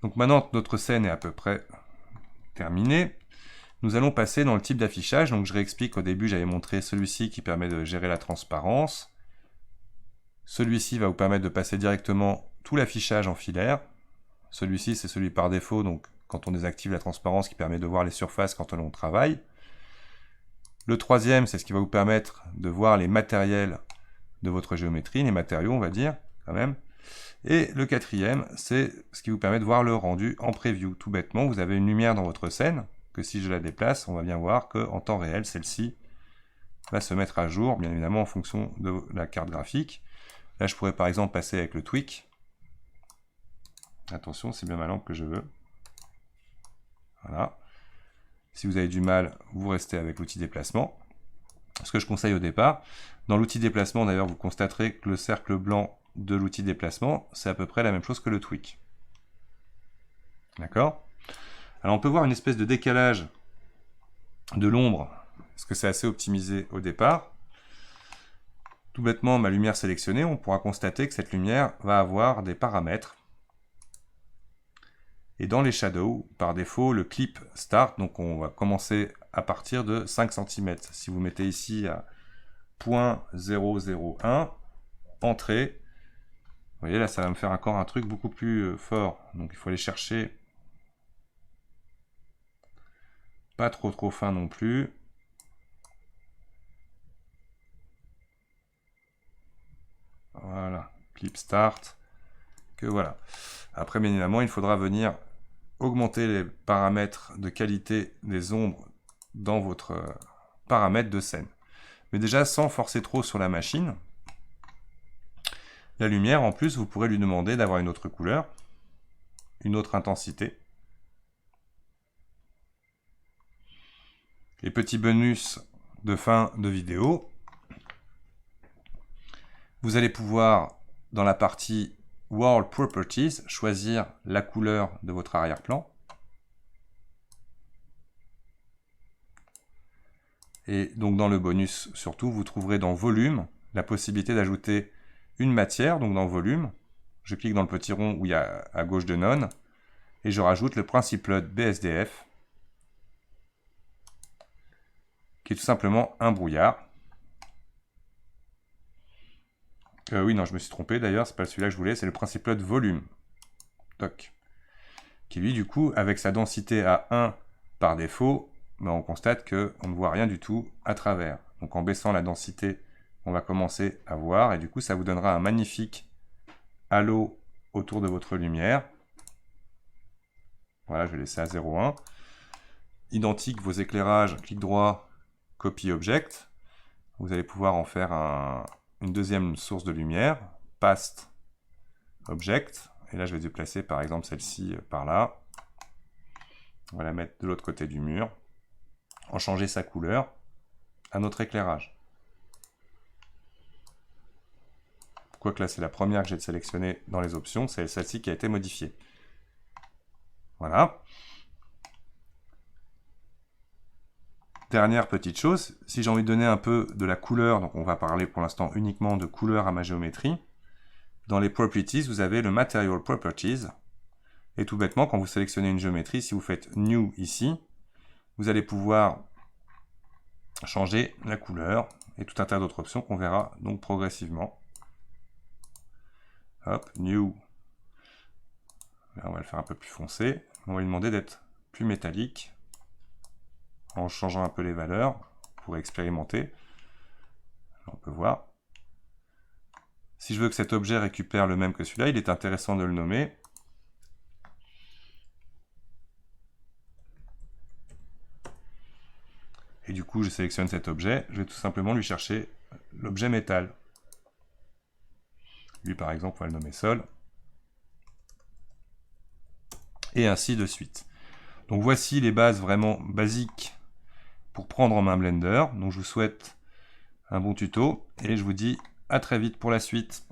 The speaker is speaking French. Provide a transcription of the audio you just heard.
Donc maintenant que notre scène est à peu près terminée, nous allons passer dans le type d'affichage. Donc je réexplique, au début j'avais montré celui-ci qui permet de gérer la transparence. Celui-ci va vous permettre de passer directement tout l'affichage en filaire. Celui-ci c'est celui par défaut, donc quand on désactive la transparence, qui permet de voir les surfaces quand on travaille. Le troisième, c'est ce qui va vous permettre de voir les matériels de votre géométrie, les matériaux on va dire quand même. Et le quatrième, c'est ce qui vous permet de voir le rendu en preview. Tout bêtement, vous avez une lumière dans votre scène, que si je la déplace, on va bien voir qu'en temps réel, celle-ci va se mettre à jour, bien évidemment en fonction de la carte graphique. Là, je pourrais par exemple passer avec le tweak. Attention, c'est bien ma lampe que je veux. Voilà. Si vous avez du mal, vous restez avec l'outil déplacement. Ce que je conseille au départ, dans l'outil déplacement, d'ailleurs, vous constaterez que le cercle blanc de l'outil déplacement, c'est à peu près la même chose que le tweak. D'accord? Alors on peut voir une espèce de décalage de l'ombre, parce que c'est assez optimisé au départ. Tout bêtement, ma lumière sélectionnée, on pourra constater que cette lumière va avoir des paramètres. Et dans les shadows, par défaut, le clip start, donc on va commencer à partir de 5 cm. Si vous mettez ici à 0.001, entrée, vous voyez là, ça va me faire encore un truc beaucoup plus fort. Donc il faut aller chercher pas trop fin non plus. Voilà, clip start, que voilà. Après, bien évidemment, il faudra venir augmenter les paramètres de qualité des ombres dans votre paramètre de scène. Mais déjà, sans forcer trop sur la machine, la lumière, en plus, vous pourrez lui demander d'avoir une autre couleur, une autre intensité. Les petits bonus de fin de vidéo. Vous allez pouvoir, dans la partie World Properties, choisir la couleur de votre arrière-plan. Et donc dans le bonus, surtout, vous trouverez dans Volume la possibilité d'ajouter une matière, donc dans Volume. Je clique dans le petit rond où il y a à gauche de None, et je rajoute le Principled BSDF, qui est tout simplement un brouillard. Oui, non, je me suis trompé d'ailleurs, c'est pas celui-là que je voulais, c'est le Principled Volume. Toc. Qui lui, du coup, avec sa densité à 1 par défaut, ben, on constate qu'on ne voit rien du tout à travers. Donc en baissant la densité, on va commencer à voir, et du coup, ça vous donnera un magnifique halo autour de votre lumière. Voilà, je vais laisser à 0,1. Identique, vos éclairages, clic droit, Copy Object. Vous allez pouvoir en faire une deuxième source de lumière, Past Object. Et là, je vais déplacer par exemple celle-ci par là. On va la mettre de l'autre côté du mur. En changer sa couleur à notre éclairage. Quoique là, c'est la première que j'ai sélectionnée dans les options. C'est celle-ci qui a été modifiée. Voilà. Dernière petite chose, si j'ai envie de donner un peu de la couleur, donc on va parler pour l'instant uniquement de couleur à ma géométrie, dans les Properties, vous avez le Material Properties, et tout bêtement, quand vous sélectionnez une géométrie, si vous faites New ici, vous allez pouvoir changer la couleur, et tout un tas d'autres options qu'on verra donc progressivement. Hop, New. Là, on va le faire un peu plus foncé. On va lui demander d'être plus métallique, en changeant un peu les valeurs pour expérimenter. On peut voir. Si je veux que cet objet récupère le même que celui-là, il est intéressant de le nommer. Et du coup, je sélectionne cet objet. Je vais tout simplement lui chercher l'objet métal. Lui, par exemple, on va le nommer sol. Et ainsi de suite. Donc voici les bases vraiment basiques pour prendre en main Blender. Donc je vous souhaite un bon tuto et je vous dis à très vite pour la suite.